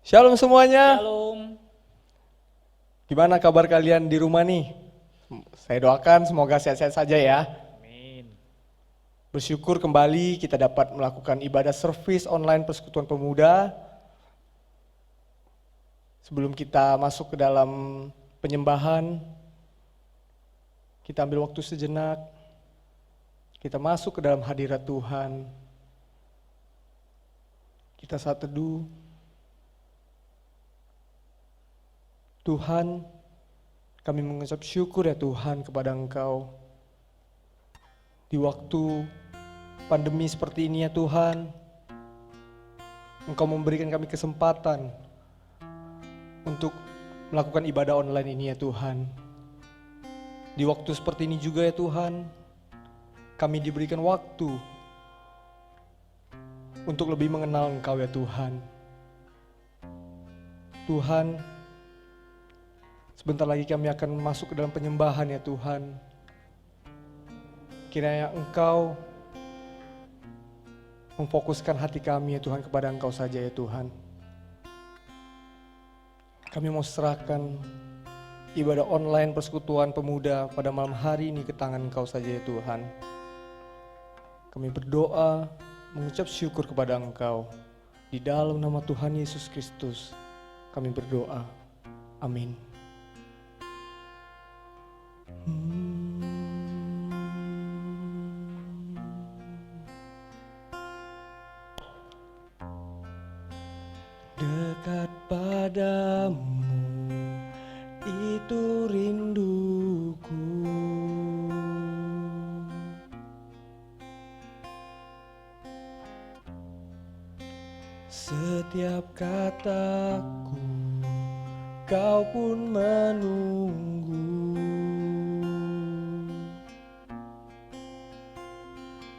Shalom semuanya. Shalom. Gimana kabar kalian di rumah nih? Saya doakan semoga sehat-sehat saja ya. Amin. Bersyukur kembali kita dapat melakukan ibadah service online Persekutuan Pemuda. Sebelum kita masuk ke dalam penyembahan, kita ambil waktu sejenak. Kita masuk ke dalam hadirat Tuhan. Kita saat teduh. Tuhan, kami mengucap syukur ya Tuhan kepada Engkau. Di waktu pandemi seperti ini ya Tuhan, Engkau memberikan kami kesempatan untuk melakukan ibadah online ini ya Tuhan. Di waktu seperti ini juga ya Tuhan, kami diberikan waktu untuk lebih mengenal Engkau ya Tuhan. Tuhan, sebentar lagi kami akan masuk ke dalam penyembahan ya Tuhan. Kiranya Engkau memfokuskan hati kami ya Tuhan kepada Engkau saja ya Tuhan. Kami mau serahkan ibadah online Persekutuan Pemuda pada malam hari ini ke tangan Engkau saja ya Tuhan. Kami berdoa, mengucap syukur kepada Engkau. Di dalam nama Tuhan Yesus Kristus kami berdoa. Amin. Dekat padamu itu rinduku. Setiap kataku kau pun menunggu.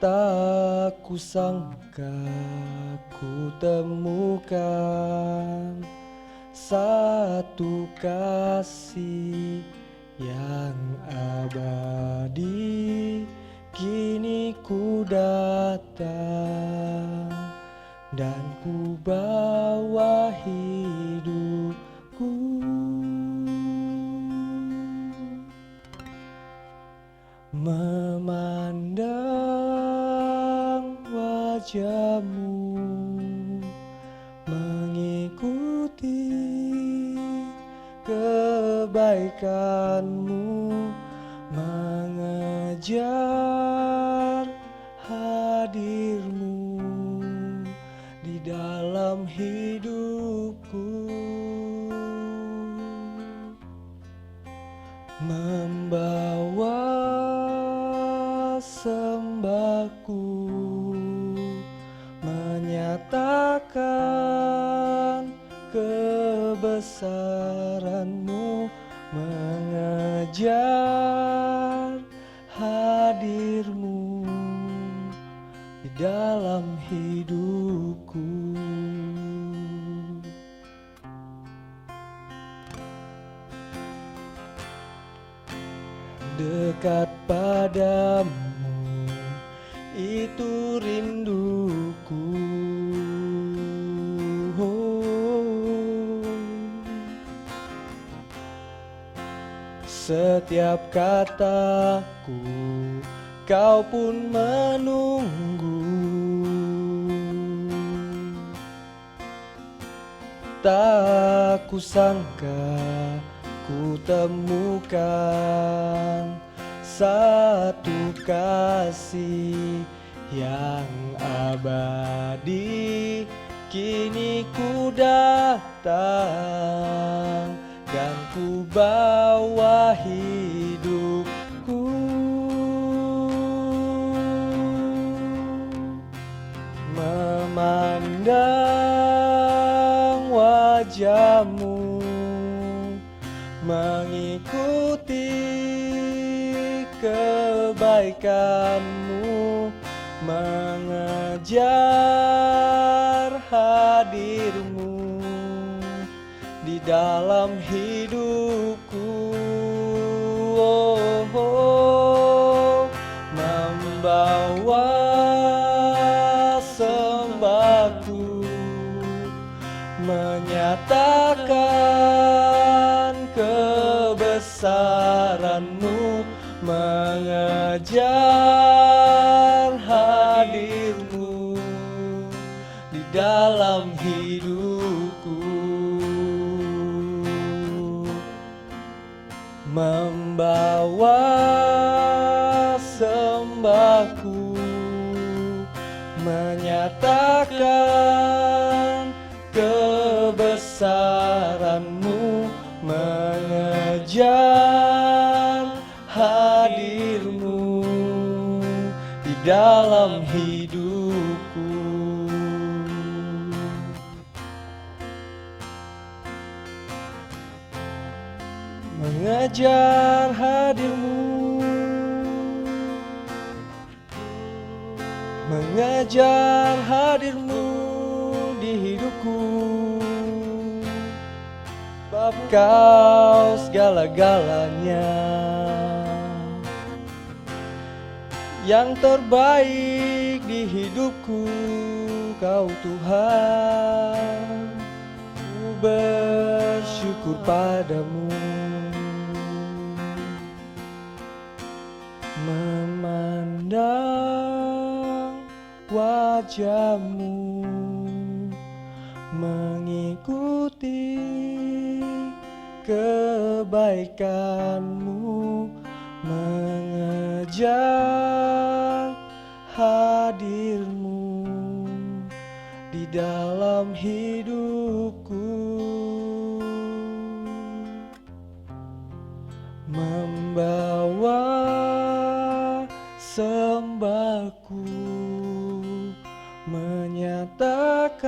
Tak kusangka ku temukan satu kasih yang abadi. Kini ku datang dan ku bawa hidupku. Memandang wajahmu, mengikuti kebaikanmu, mengejar hadirmu di dalam hidupku. Membawa sembahku, menyatakan kebesaran-Mu, mengejar hadir-Mu di dalam hidupku. Dekat padamu itu rinduku. Setiap kataku kau pun menunggu. Tak kusangka ku temukan satu kasih yang abadi. Kini ku datang dan ku bawa hidupku. Memandang wajah-Mu, mengikuti kebaikan-Mu, mengejar hadir-Mu di dalam hidupku. Membawa sembahku, menyatakan menyatakan kebesaran-Mu, mengejar hadir-Mu di dalam hidupku, membawa sembahku, menyatakan kebesaran-Mu, mengejar hadir-Mu di dalam hidupku. Mengejar hadir-Mu, mengejar hadir-Mu di hidupku. Sebab Kau segala-galanya, yang terbaik di hidupku, Kau Tuhan. Ku bersyukur padamu, memandang wajah-Mu, mengikuti kebaikan-Mu, mengejar hadir-Mu di dalam hidupku, membawa sembahku, menyatakan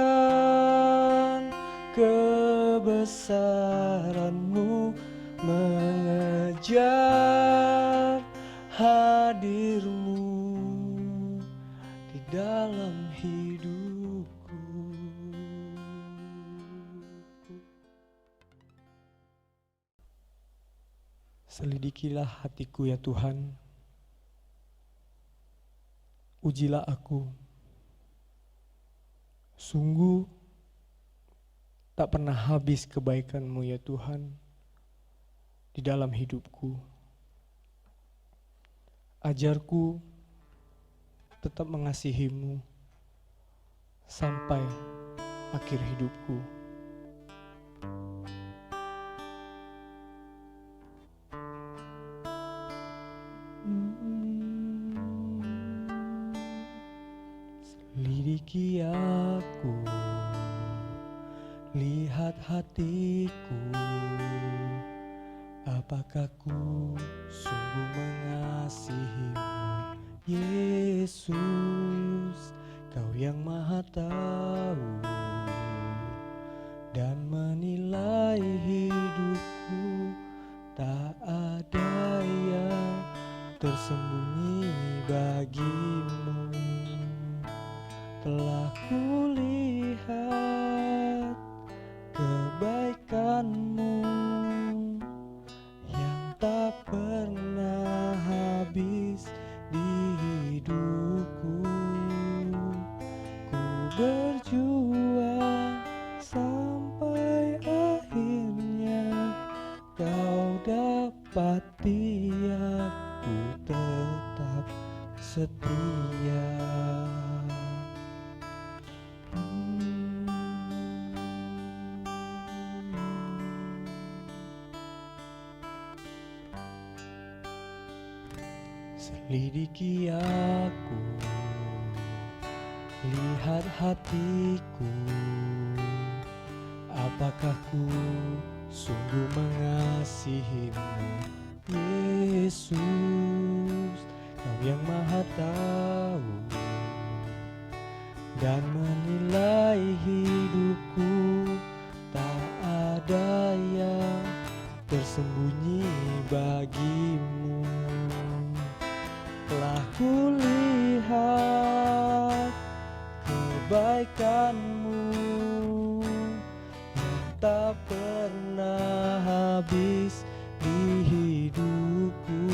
kebesaran-Mu, mengejar hadir-Mu di dalam hidupku. Selidikilah hatiku ya Tuhan, ujilah aku. Sungguh tak pernah habis kebaikan-Mu ya Tuhan di dalam hidupku. Ajarku tetap mengasihi-Mu sampai akhir hidupku. Selidiki aku, lihat hatiku, apakah ku sungguh mengasihi-Mu, Yesus. Kau yang Maha Tahu dan menilai hidupku, tak ada yang tersembunyi bagi-Mu. Telah kulihat kebaikan-Mu yang tak pernah habis di hidupku. Ku berjuang sampai akhirnya Kau dapati aku tetap setia. Selidiki aku, lihat hatiku, apakah ku sungguh mengasihi-Mu, Yesus. Kau yang Maha Tahu dan menilai hidupku, tak ada yang tersembunyi bagi-Mu. Telah kulihat kebaikan-Mu yang tak pernah habis di hidupku.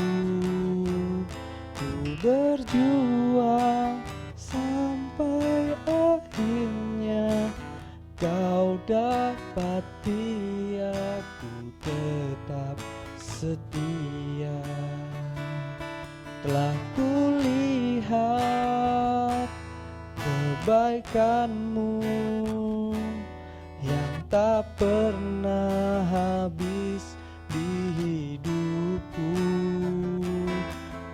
Ku berjuang sampai akhirnya Kau dapat setia, ku tetap setia. Telah kulihat kebaikan-Mu yang tak pernah habis di hidupku.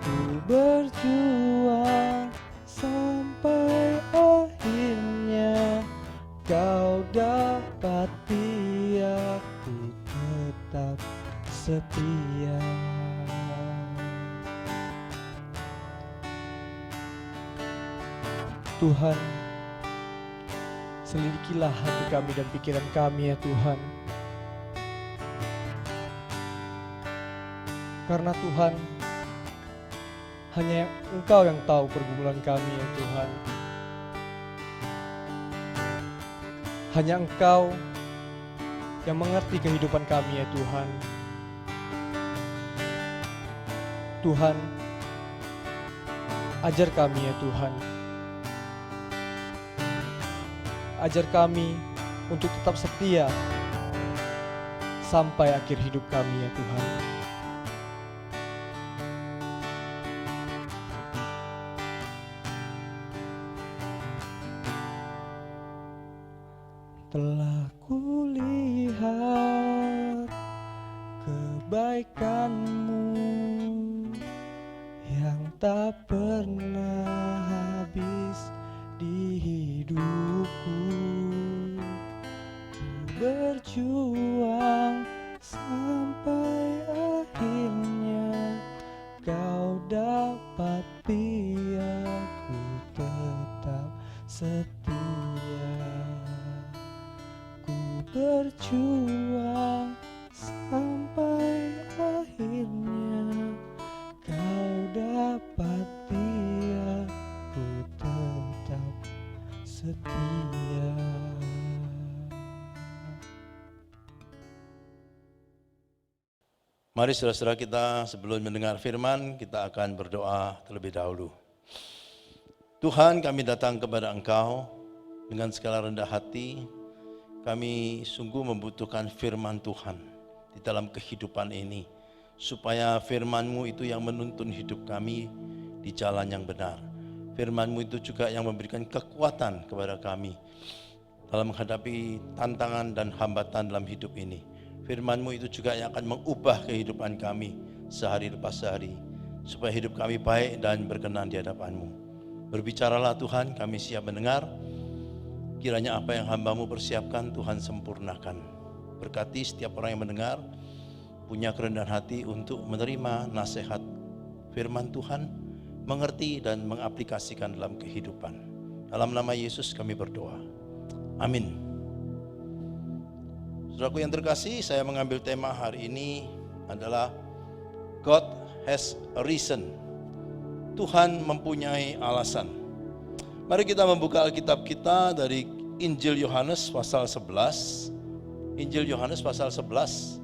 Ku berjuang sampai akhirnya Kau dapati aku tetap setia. Tuhan, selidikilah hati kami dan pikiran kami ya Tuhan. Karena Tuhan, hanya Engkau yang tahu pergumulan kami ya Tuhan. Hanya Engkau yang mengerti kehidupan kami ya Tuhan. Tuhan, ajar kami ya Tuhan. Ajar kami untuk tetap setia sampai akhir hidup kami ya Tuhan. Telah kulihat kebaikan-Mu yang tak pernah habis di hidupku. Ku berjuang sampai akhirnya Kau dapati aku tetap setia. Ku berjuang sampai akhirnya Kau dapati aku tetap setia. Mari saudara-saudara kita sebelum mendengar firman, kita akan berdoa terlebih dahulu. Tuhan, kami datang kepada Engkau dengan segala rendah hati. Kami sungguh membutuhkan firman Tuhan di dalam kehidupan ini, supaya firman-Mu itu yang menuntun hidup kami di jalan yang benar. Firman-Mu itu juga yang memberikan kekuatan kepada kami dalam menghadapi tantangan dan hambatan dalam hidup ini. Firman-Mu itu juga yang akan mengubah kehidupan kami sehari lepas sehari, supaya hidup kami baik dan berkenan di hadapan-Mu. Berbicaralah Tuhan, kami siap mendengar. Kiranya apa yang hamba-Mu persiapkan Tuhan sempurnakan. Berkati setiap orang yang mendengar, punya kerendahan hati untuk menerima nasihat firman Tuhan, mengerti dan mengaplikasikan dalam kehidupan. Dalam nama Yesus kami berdoa. Amin. Saudaraku yang terkasih, saya mengambil tema hari ini adalah God has a reason. Tuhan mempunyai alasan. Mari kita membuka Alkitab kita dari Injil Yohanes pasal 11. Injil Yohanes pasal 11.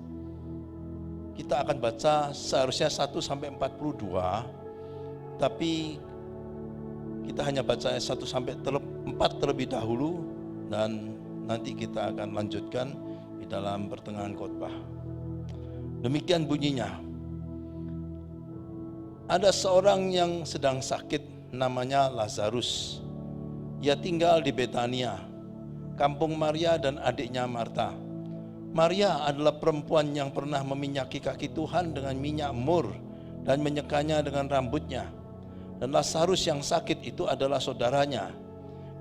Kita akan baca seharusnya 1 sampai 42, tapi kita hanya baca 1 sampai 4 terlebih dahulu, dan nanti kita akan lanjutkan di dalam pertengahan khotbah. Demikian bunyinya. Ada seorang yang sedang sakit, namanya Lazarus. Ia tinggal di Betania, kampung Maria dan adiknya Marta. Maria adalah perempuan yang pernah meminyaki kaki Tuhan dengan minyak mur dan menyekanya dengan rambutnya. Dan Lazarus yang sakit itu adalah saudaranya.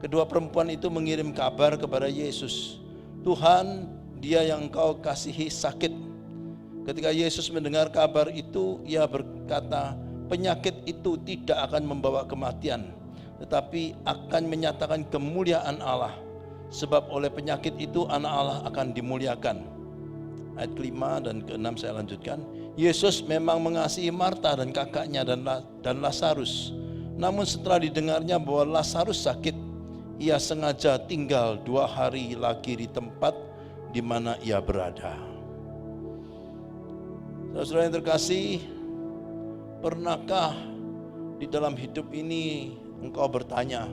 Kedua perempuan itu mengirim kabar kepada Yesus, Tuhan, dia yang Engkau kasihi sakit. Ketika Yesus mendengar kabar itu, ia berkata, penyakit itu tidak akan membawa kematian, tetapi akan menyatakan kemuliaan Allah. Sebab oleh penyakit itu anak Allah akan dimuliakan. Ayat ke-5 dan ke-6 saya lanjutkan. Yesus memang mengasihi Marta dan kakaknya dan Lazarus. Namun setelah didengarnya bahwa Lazarus sakit, ia sengaja tinggal 2 hari lagi di tempat di mana ia berada. Saudara yang terkasih, pernahkah di dalam hidup ini engkau bertanya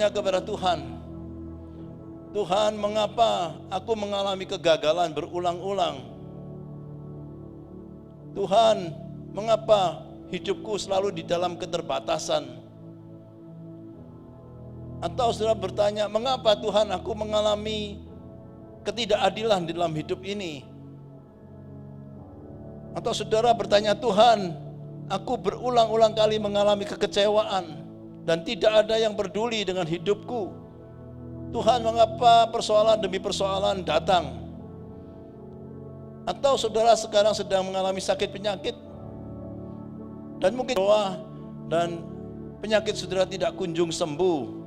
kepada Tuhan, Tuhan, mengapa aku mengalami kegagalan berulang-ulang? Tuhan, mengapa hidupku selalu di dalam keterbatasan? Atau saudara bertanya, mengapa Tuhan aku mengalami ketidakadilan di dalam hidup ini? Atau saudara bertanya, Tuhan, aku berulang-ulang kali mengalami kekecewaan dan tidak ada yang peduli dengan hidupku. Tuhan, mengapa persoalan demi persoalan datang? Atau saudara sekarang sedang mengalami sakit penyakit dan mungkin doa dan penyakit saudara tidak kunjung sembuh.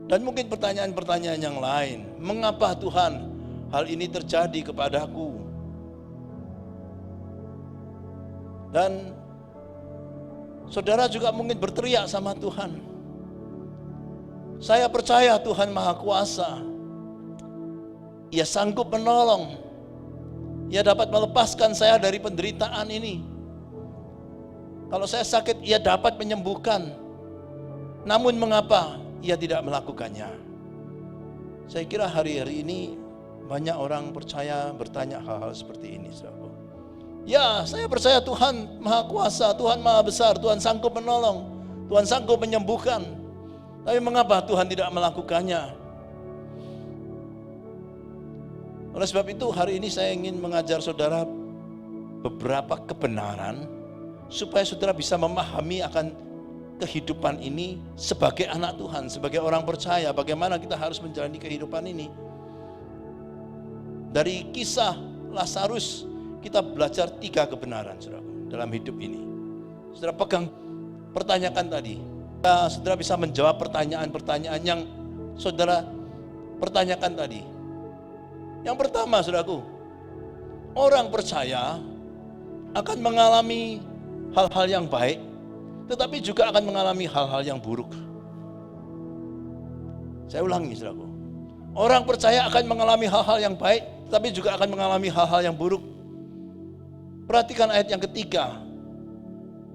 Dan mungkin pertanyaan-pertanyaan yang lain. Mengapa Tuhan hal ini terjadi kepadaku? Dan saudara juga mungkin berteriak sama Tuhan. Saya percaya Tuhan Maha Kuasa. Ia sanggup menolong. Ia dapat melepaskan saya dari penderitaan ini. Kalau saya sakit, Ia dapat menyembuhkan. Namun mengapa Ia tidak melakukannya? Saya kira hari-hari ini banyak orang percaya bertanya hal-hal seperti ini, saudaraku. Ya, saya percaya Tuhan Maha Kuasa, Tuhan Maha Besar, Tuhan sanggup menolong, Tuhan sanggup menyembuhkan. Tapi mengapa Tuhan tidak melakukannya? Oleh sebab itu hari ini saya ingin mengajar saudara beberapa kebenaran supaya saudara bisa memahami akan kehidupan ini sebagai anak Tuhan, sebagai orang percaya, bagaimana kita harus menjalani kehidupan ini. Dari kisah Lazarus kita belajar 3 kebenaran saudara dalam hidup ini. Saudara pegang, pertanyakan tadi. Saudara bisa menjawab pertanyaan-pertanyaan yang saudara pertanyakan tadi. Yang pertama, saudaraku, orang percaya akan mengalami hal-hal yang baik, tetapi juga akan mengalami hal-hal yang buruk. Saya ulangi, saudaraku. Orang percaya akan mengalami hal-hal yang baik, tetapi juga akan mengalami hal-hal yang buruk. Perhatikan ayat yang ketiga.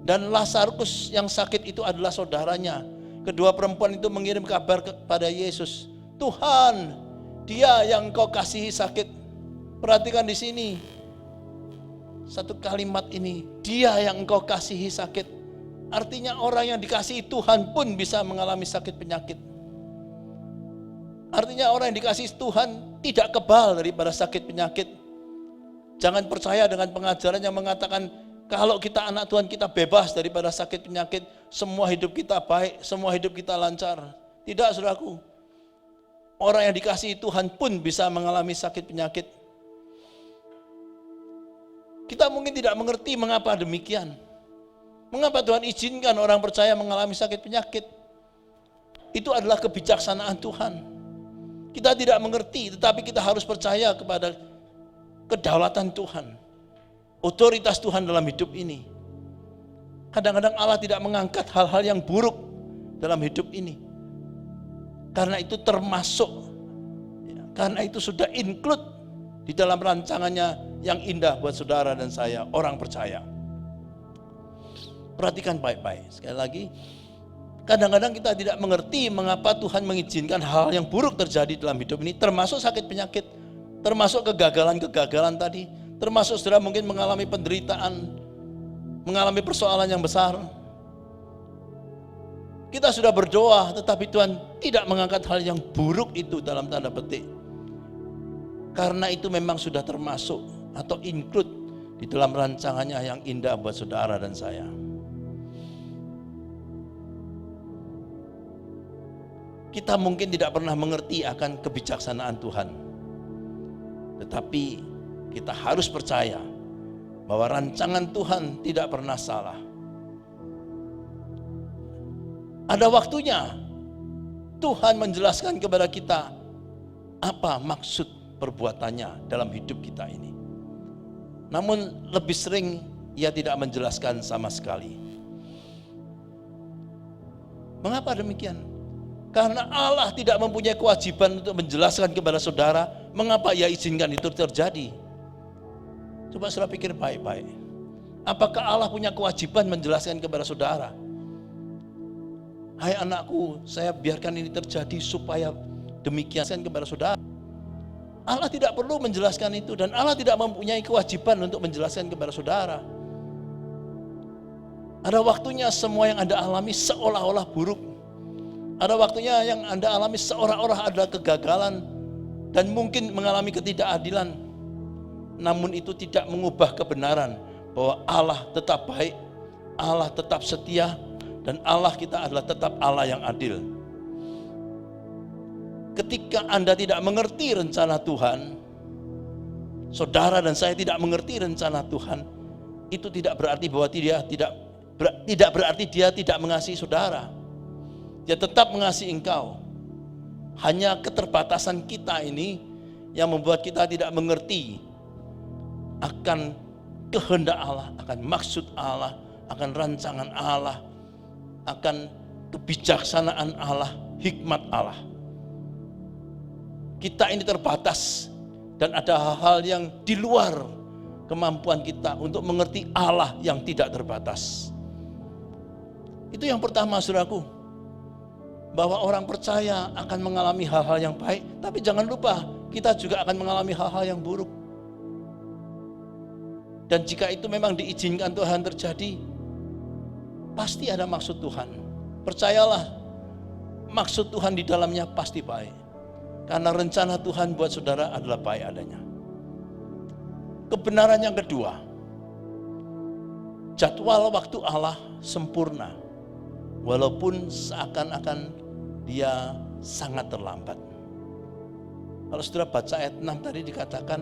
Dan Lazarus yang sakit itu adalah saudaranya. Kedua perempuan itu mengirim kabar kepada Yesus. Tuhan, dia yang Engkau kasihi sakit. Perhatikan di sini. Satu kalimat ini, dia yang Engkau kasihi sakit. Artinya orang yang dikasihi Tuhan pun bisa mengalami sakit penyakit. Artinya orang yang dikasihi Tuhan tidak kebal daripada sakit penyakit. Jangan percaya dengan pengajaran yang mengatakan kalau kita anak Tuhan kita bebas daripada sakit penyakit, semua hidup kita baik, semua hidup kita lancar. Tidak, saudaraku. Orang yang dikasihi Tuhan pun bisa mengalami sakit penyakit. Kita mungkin tidak mengerti mengapa demikian. Mengapa Tuhan izinkan orang percaya mengalami sakit penyakit? Itu adalah kebijaksanaan Tuhan. Kita tidak mengerti, tetapi kita harus percaya kepada kedaulatan Tuhan. Otoritas Tuhan dalam hidup ini. Kadang-kadang Allah tidak mengangkat hal-hal yang buruk dalam hidup ini. Karena itu termasuk, karena itu sudah include di dalam rancangannya yang indah buat saudara dan saya, orang percaya. Perhatikan baik-baik. Sekali lagi, kadang-kadang kita tidak mengerti mengapa Tuhan mengizinkan hal yang buruk terjadi dalam hidup ini, termasuk sakit penyakit, termasuk kegagalan-kegagalan tadi, termasuk saudara mungkin mengalami penderitaan, mengalami persoalan yang besar. Kita sudah berdoa, tetapi Tuhan tidak mengangkat hal yang buruk itu dalam tanda petik. Karena itu memang sudah termasuk atau include di dalam rancangannya yang indah buat saudara dan saya. Kita mungkin tidak pernah mengerti akan kebijaksanaan Tuhan. Tetapi kita harus percaya bahwa rancangan Tuhan tidak pernah salah. Ada waktunya Tuhan menjelaskan kepada kita apa maksud perbuatannya dalam hidup kita ini. Namun lebih sering Ia tidak menjelaskan sama sekali. Mengapa demikian? Karena Allah tidak mempunyai kewajiban untuk menjelaskan kepada saudara mengapa Ia izinkan itu terjadi. Coba saudara pikir baik-baik. Apakah Allah punya kewajiban menjelaskan kepada saudara? Hai anakku, saya biarkan ini terjadi supaya demikian kepada saudara. Allah tidak perlu menjelaskan itu, dan Allah tidak mempunyai kewajiban untuk menjelaskan kepada saudara. Ada waktunya semua yang Anda alami seolah-olah buruk. Ada waktunya yang Anda alami seolah-olah adalah kegagalan dan mungkin mengalami ketidakadilan. Namun itu tidak mengubah kebenaran bahwa Allah tetap baik, Allah tetap setia, dan Allah kita adalah tetap Allah yang adil. Ketika Anda tidak mengerti rencana Tuhan, saudara dan saya tidak mengerti rencana Tuhan, itu tidak berarti bahwa tidak berarti dia tidak mengasihi saudara. Dia tetap mengasihi engkau. Hanya keterbatasan kita ini yang membuat kita tidak mengerti akan kehendak Allah, akan maksud Allah, akan rancangan Allah, akan kebijaksanaan Allah, hikmat Allah. Kita ini terbatas dan ada hal-hal yang di luar kemampuan kita untuk mengerti Allah yang tidak terbatas. Itu yang pertama, saudaraku, bahwa orang percaya akan mengalami hal-hal yang baik, tapi jangan lupa kita juga akan mengalami hal-hal yang buruk. Dan jika itu memang diizinkan Tuhan terjadi, pasti ada maksud Tuhan. Percayalah, maksud Tuhan di dalamnya pasti baik. Karena rencana Tuhan buat saudara adalah baik adanya. Kebenaran yang kedua, jadwal waktu Allah sempurna, walaupun seakan-akan dia sangat terlambat. Kalau saudara baca ayat 6 tadi dikatakan,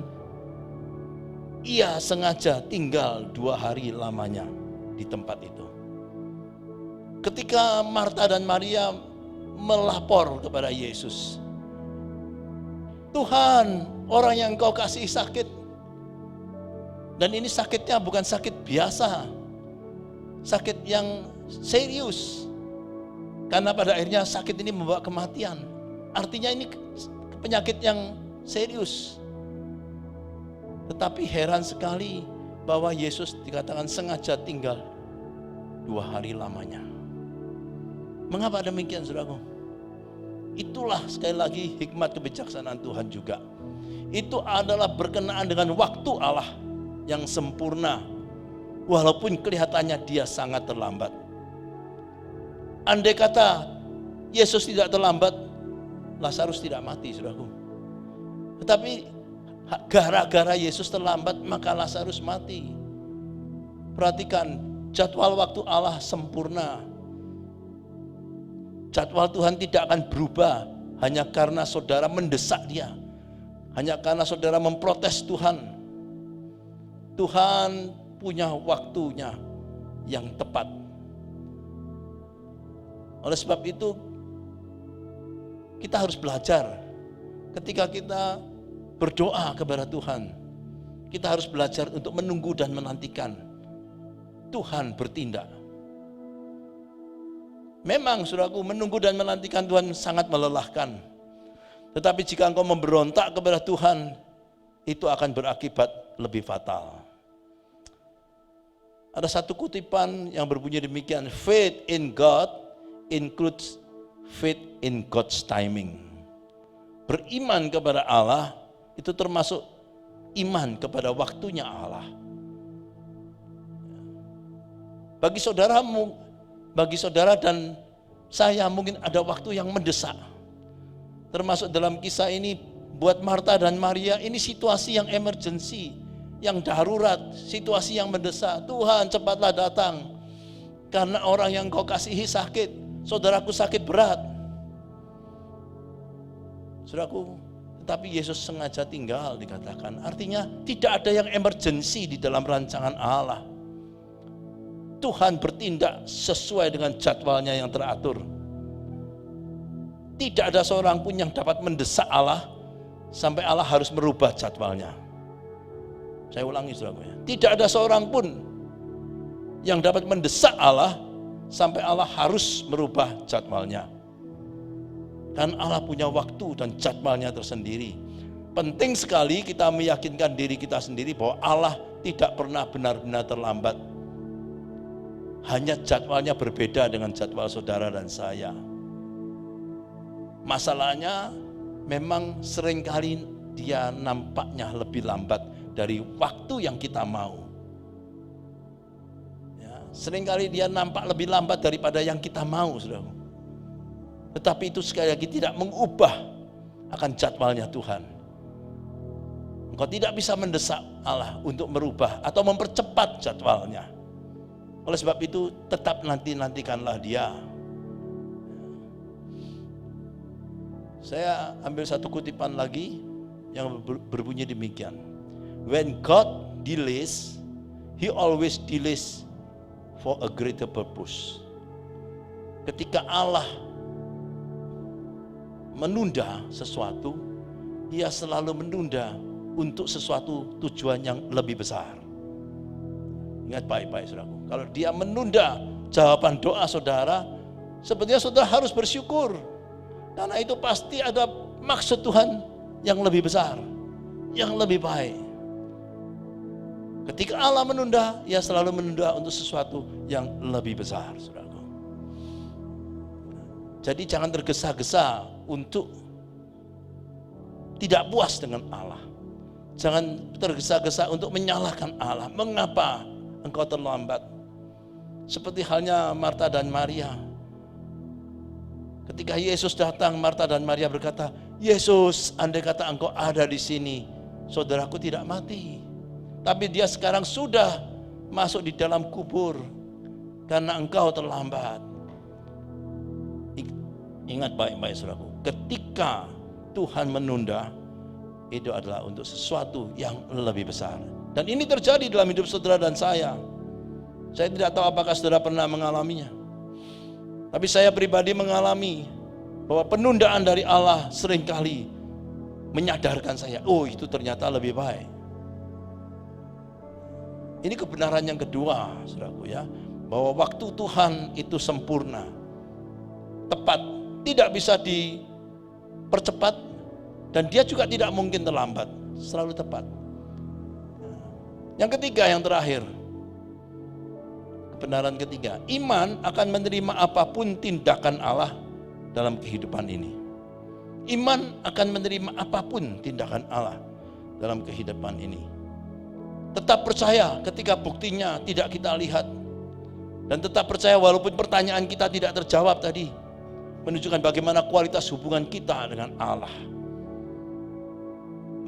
ia sengaja tinggal 2 hari lamanya di tempat itu. Ketika Marta dan Maria melapor kepada Yesus, Tuhan, orang yang Engkau kasih sakit, dan ini sakitnya bukan sakit biasa, sakit yang serius, karena pada akhirnya sakit ini membawa kematian. Artinya ini penyakit yang serius. Tetapi heran sekali bahwa Yesus dikatakan sengaja tinggal 2 hari lamanya. Mengapa demikian, saudaraku? Itulah sekali lagi hikmat kebijaksanaan Tuhan juga. Itu adalah berkenaan dengan waktu Allah yang sempurna, walaupun kelihatannya dia sangat terlambat. Andai kata Yesus tidak terlambat, Lazarus tidak mati, saudaraku. Tetapi gara-gara Yesus terlambat, maka Lazarus mati. Perhatikan, jadwal waktu Allah sempurna. Jadwal Tuhan tidak akan berubah hanya karena saudara mendesak dia, hanya karena saudara memprotes Tuhan. Tuhan punya waktunya yang tepat. Oleh sebab itu, kita harus belajar. Ketika kita berdoa kepada Tuhan, kita harus belajar untuk menunggu dan menantikan Tuhan bertindak. Memang, saudaraku, menunggu dan menantikan Tuhan sangat melelahkan. Tetapi jika engkau memberontak kepada Tuhan, itu akan berakibat lebih fatal. Ada satu kutipan yang berbunyi demikian, faith in God includes faith in God's timing. Beriman kepada Allah itu termasuk iman kepada waktunya Allah. Bagi saudara dan saya mungkin ada waktu yang mendesak. Termasuk dalam kisah ini, buat Marta dan Maria ini situasi yang emergency, yang darurat, situasi yang mendesak. Tuhan, cepatlah datang, karena orang yang Kau kasihi sakit, saudaraku sakit berat. Saudaraku, tetapi Yesus sengaja tinggal dikatakan. Artinya tidak ada yang emergency di dalam rancangan Allah. Tuhan bertindak sesuai dengan jadwalnya yang teratur. Tidak ada seorang pun yang dapat mendesak Allah sampai Allah harus merubah jadwalnya. Saya ulangi, saudaraku ya. Tidak ada seorang pun yang dapat mendesak Allah sampai Allah harus merubah jadwalnya. Dan Allah punya waktu dan jadwalnya tersendiri. Penting sekali kita meyakinkan diri kita sendiri bahwa Allah tidak pernah benar-benar terlambat. Hanya jadwalnya berbeda dengan jadwal saudara dan saya. Masalahnya memang seringkali dia nampaknya lebih lambat dari waktu yang kita mau. Ya, seringkali dia nampak lebih lambat daripada yang kita mau, saudara. Tetapi itu sekali lagi tidak mengubah akan jadwalnya Tuhan. Engkau tidak bisa mendesak Allah untuk merubah atau mempercepat jadwalnya. Oleh sebab itu tetap nantikanlah Dia. Saya ambil satu kutipan lagi yang berbunyi demikian. When God delays, He always delays for a greater purpose. Ketika Allah menunda sesuatu, Ia selalu menunda untuk sesuatu tujuan yang lebih besar. Ingat baik-baik, saudaraku. Kalau Dia menunda jawaban doa saudara, sebenarnya saudara harus bersyukur. Karena itu pasti ada maksud Tuhan yang lebih besar, yang lebih baik. Ketika Allah menunda, Ia selalu menunda untuk sesuatu yang lebih besar, saudaraku. Jadi jangan tergesa-gesa untuk tidak puas dengan Allah. Jangan tergesa-gesa untuk menyalahkan Allah. Mengapa engkau terlambat? Seperti halnya Marta dan Maria. Ketika Yesus datang, Marta dan Maria berkata, Yesus, andai kata engkau ada di sini, saudaraku tidak mati. Tapi dia sekarang sudah masuk di dalam kubur karena engkau terlambat. Ingat baik-baik, saudaraku. Ketika Tuhan menunda, itu adalah untuk sesuatu yang lebih besar. Dan ini terjadi dalam hidup saudara dan saya. Saya tidak tahu apakah saudara pernah mengalaminya. Tapi saya pribadi mengalami bahwa penundaan dari Allah seringkali menyadarkan saya, oh itu ternyata lebih baik. Ini kebenaran yang kedua, saudaraku ya, bahwa waktu Tuhan itu sempurna, tepat, tidak bisa dipercepat, dan Dia juga tidak mungkin terlambat, selalu tepat. Yang ketiga, yang terakhir, kebenaran ketiga, iman akan menerima apapun tindakan Allah dalam kehidupan ini. Iman akan menerima apapun tindakan Allah dalam kehidupan ini. Tetap percaya ketika buktinya tidak kita lihat, dan tetap percaya walaupun pertanyaan kita tidak terjawab tadi, menunjukkan bagaimana kualitas hubungan kita dengan Allah.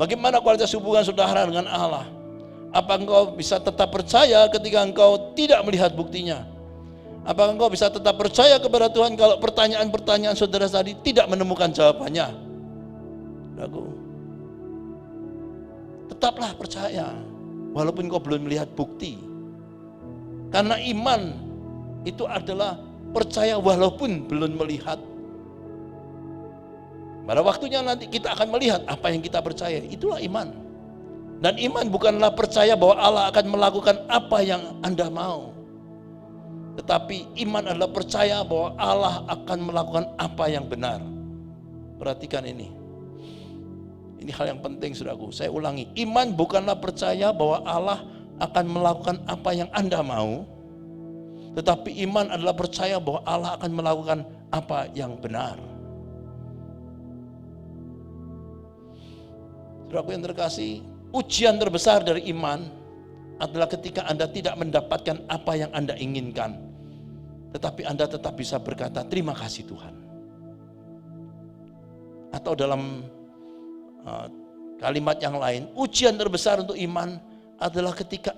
Bagaimana kualitas hubungan saudara dengan Allah? Apa engkau bisa tetap percaya ketika engkau tidak melihat buktinya? Apakah engkau bisa tetap percaya kepada Tuhan kalau pertanyaan-pertanyaan saudara tadi tidak menemukan jawabannya? Saudaraku, tetaplah percaya walaupun engkau belum melihat bukti. Karena iman itu adalah percaya walaupun belum melihat. Pada waktunya nanti kita akan melihat apa yang kita percaya. Itulah iman. Dan iman bukanlah percaya bahwa Allah akan melakukan apa yang Anda mau. Tetapi iman adalah percaya bahwa Allah akan melakukan apa yang benar. Perhatikan ini. Ini hal yang penting, saudaraku. Saya ulangi. Iman bukanlah percaya bahwa Allah akan melakukan apa yang Anda mau. Tetapi iman adalah percaya bahwa Allah akan melakukan apa yang benar. Saudaraku yang terkasih, ujian terbesar dari iman adalah ketika Anda tidak mendapatkan apa yang Anda inginkan, tetapi Anda tetap bisa berkata, terima kasih Tuhan. Atau dalam kalimat yang lain, ujian terbesar untuk iman adalah ketika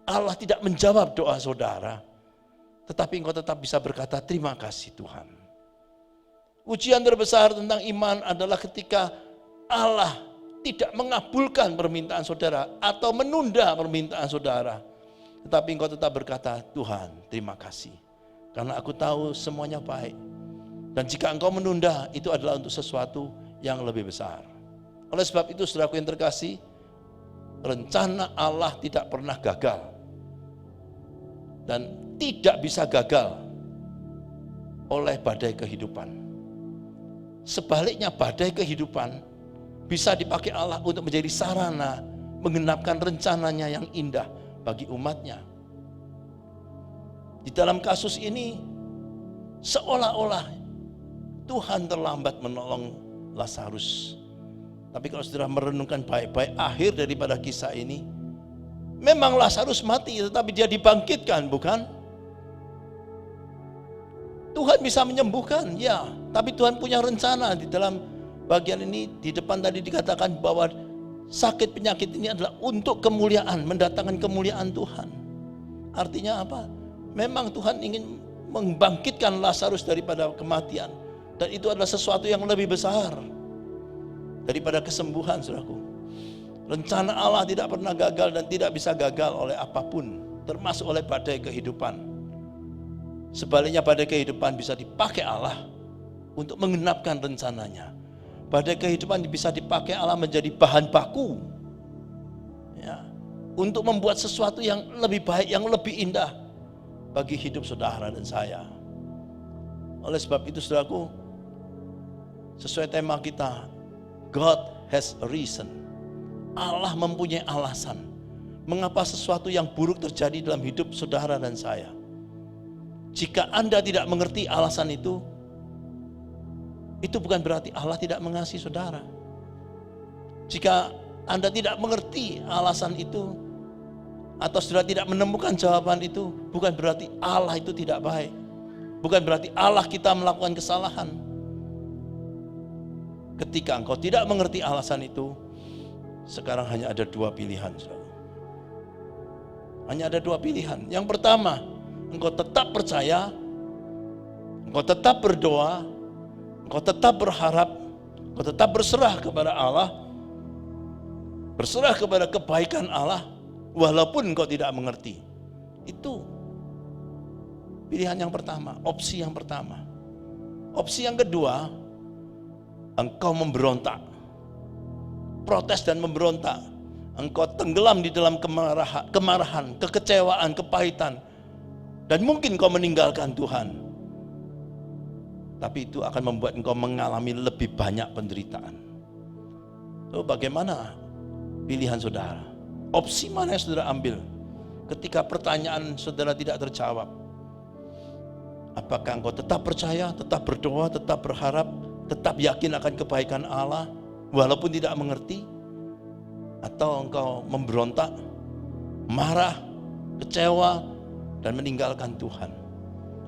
Allah tidak menjawab doa saudara, tetapi engkau tetap bisa berkata, terima kasih Tuhan. Ujian terbesar tentang iman adalah ketika Allah tidak mengabulkan permintaan saudara atau menunda permintaan saudara, tetapi engkau tetap berkata, Tuhan terima kasih karena aku tahu semuanya baik, dan jika engkau menunda itu adalah untuk sesuatu yang lebih besar. Oleh sebab itu saudaraku yang terkasih, rencana Allah tidak pernah gagal dan tidak bisa gagal oleh badai kehidupan. Sebaliknya, badai kehidupan bisa dipakai Allah untuk menjadi sarana menggenapkan rencananya yang indah bagi umatnya. Di dalam kasus ini, seolah-olah Tuhan terlambat menolong Lazarus. Tapi kalau saudara merenungkan baik-baik akhir daripada kisah ini, memang Lazarus mati tetapi dia dibangkitkan, bukan? Tuhan bisa menyembuhkan, ya, tapi Tuhan punya rencana. Di dalam bagian ini, di depan tadi dikatakan bahwa sakit penyakit ini adalah untuk kemuliaan, mendatangkan kemuliaan Tuhan. Artinya apa? Memang Tuhan ingin membangkitkan Lazarus daripada kematian, dan itu adalah sesuatu yang lebih besar daripada kesembuhan, saudaraku. Rencana Allah tidak pernah gagal dan tidak bisa gagal oleh apapun, termasuk oleh badai kehidupan. Sebaliknya, badai kehidupan bisa dipakai Allah untuk menggenapkan rencananya. Badai kehidupan bisa dipakai Allah menjadi bahan baku, ya, untuk membuat sesuatu yang lebih baik, yang lebih indah bagi hidup saudara dan saya. Oleh sebab itu, saudaraku, sesuai tema kita, God has a reason. Allah mempunyai alasan mengapa sesuatu yang buruk terjadi dalam hidup saudara dan saya. Jika Anda tidak mengerti alasan itu bukan berarti Allah tidak mengasihi saudara. Jika Anda tidak mengerti alasan itu, atau saudara tidak menemukan jawaban itu, bukan berarti Allah itu tidak baik. Bukan berarti Allah kita melakukan kesalahan. Ketika engkau tidak mengerti alasan itu, sekarang hanya ada dua pilihan, saudara. Hanya ada dua pilihan. Yang pertama, engkau tetap percaya, engkau tetap berdoa, engkau tetap berharap, engkau tetap berserah kepada Allah, berserah kepada kebaikan Allah, walaupun engkau tidak mengerti. Itu pilihan yang pertama, opsi yang pertama. Opsi yang kedua, engkau memberontak, protes dan memberontak. Engkau tenggelam di dalam kemarahan, kekecewaan, kepahitan, dan mungkin kau meninggalkan Tuhan. Tapi itu akan membuat engkau mengalami lebih banyak penderitaan. Lalu bagaimana pilihan saudara? Opsi mana yang saudara ambil ketika pertanyaan saudara tidak terjawab? Apakah engkau tetap percaya, tetap berdoa, tetap berharap, tetap yakin akan kebaikan Allah walaupun tidak mengerti? Atau engkau memberontak, marah, kecewa, dan meninggalkan Tuhan?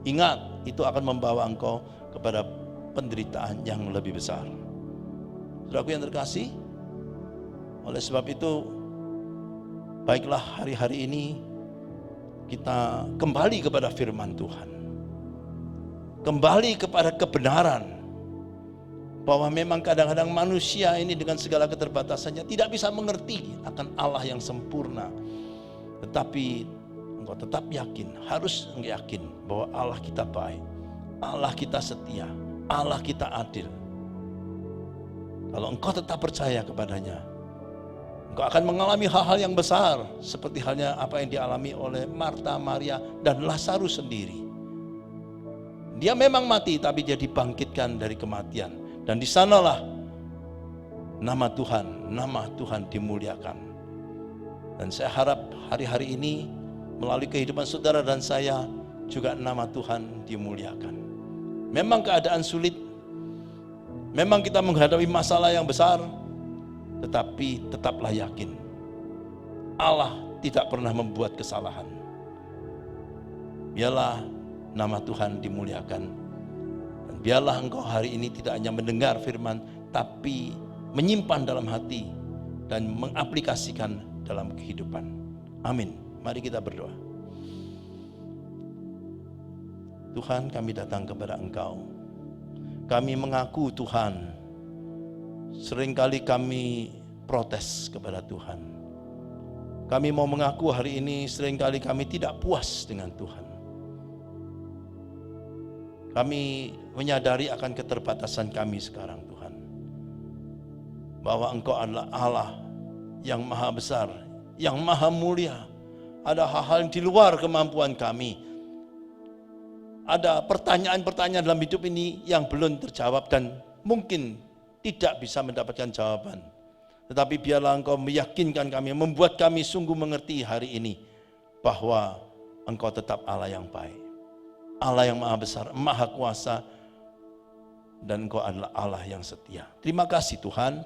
Ingat, itu akan membawa engkau kepada penderitaan yang lebih besar. Saudaraku yang terkasih, oleh sebab itu, baiklah hari-hari ini kita kembali kepada firman Tuhan. Kembali kepada kebenaran, bahwa memang kadang-kadang manusia ini dengan segala keterbatasannya tidak bisa mengerti akan Allah yang sempurna. Tetapi engkau tetap yakin, harus yakin bahwa Allah kita baik, Allah kita setia, Allah kita adil. Kalau engkau tetap percaya kepadanya, engkau akan mengalami hal-hal yang besar, seperti halnya apa yang dialami oleh Marta, Maria, dan Lazarus sendiri. Dia memang mati, tapi dia dibangkitkan dari kematian, dan di sanalah nama Tuhan dimuliakan. Dan saya harap hari-hari ini melalui kehidupan saudara dan saya juga nama Tuhan dimuliakan. Memang keadaan sulit, memang kita menghadapi masalah yang besar, tetapi tetaplah yakin Allah tidak pernah membuat kesalahan. Biarlah nama Tuhan dimuliakan, dan biarlah engkau hari ini tidak hanya mendengar firman, tapi menyimpan dalam hati dan mengaplikasikan dalam kehidupan. Amin. Mari kita berdoa. Tuhan, kami datang kepada Engkau. Kami mengaku Tuhan, seringkali kami protes kepada Tuhan. Kami mau mengaku hari ini seringkali kami tidak puas dengan Tuhan. Kami menyadari akan keterbatasan kami sekarang, Tuhan, bahwa Engkau adalah Allah yang maha besar, yang maha mulia. Ada hal-hal yang di luar kemampuan kami. Ada pertanyaan-pertanyaan dalam hidup ini yang belum terjawab dan mungkin tidak bisa mendapatkan jawaban. Tetapi biarlah Engkau meyakinkan kami, membuat kami sungguh mengerti hari ini bahwa Engkau tetap Allah yang baik, Allah yang maha besar, maha kuasa, dan Engkau adalah Allah yang setia. Terima kasih Tuhan,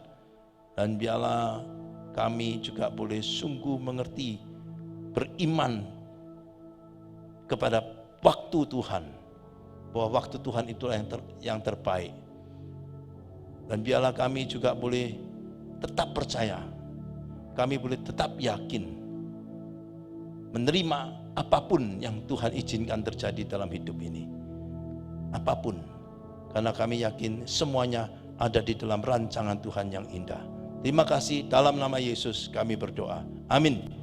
dan biarlah kami juga boleh sungguh mengerti, beriman kepada waktu Tuhan, bahwa waktu Tuhan itulah yang terbaik. Dan biarlah kami juga boleh tetap percaya, kami boleh tetap yakin, menerima apapun yang Tuhan izinkan terjadi dalam hidup ini. Apapun, karena kami yakin semuanya ada di dalam rancangan Tuhan yang indah. Terima kasih, dalam nama Yesus kami berdoa. Amin.